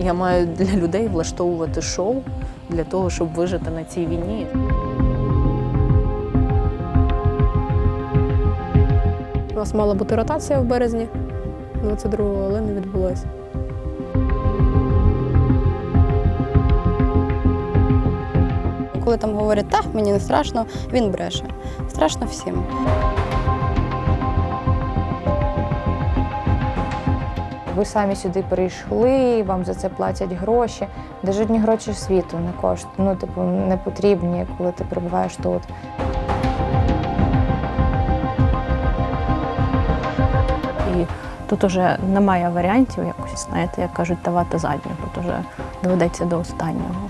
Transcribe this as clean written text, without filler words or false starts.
Я маю для людей влаштовувати шоу для того, щоб вижити на цій війні. У нас мала бути ротація в березні 22-го, але не відбулося. Коли там говорять, так, мені не страшно, він бреше. Страшно всім. Ви самі сюди прийшли, вам за це платять гроші. Де жодні гроші світу не коштують, не потрібні, коли ти перебуваєш тут. І тут уже немає варіантів якось, знаєте, як кажуть, давати задню. Тут уже доведеться до останнього.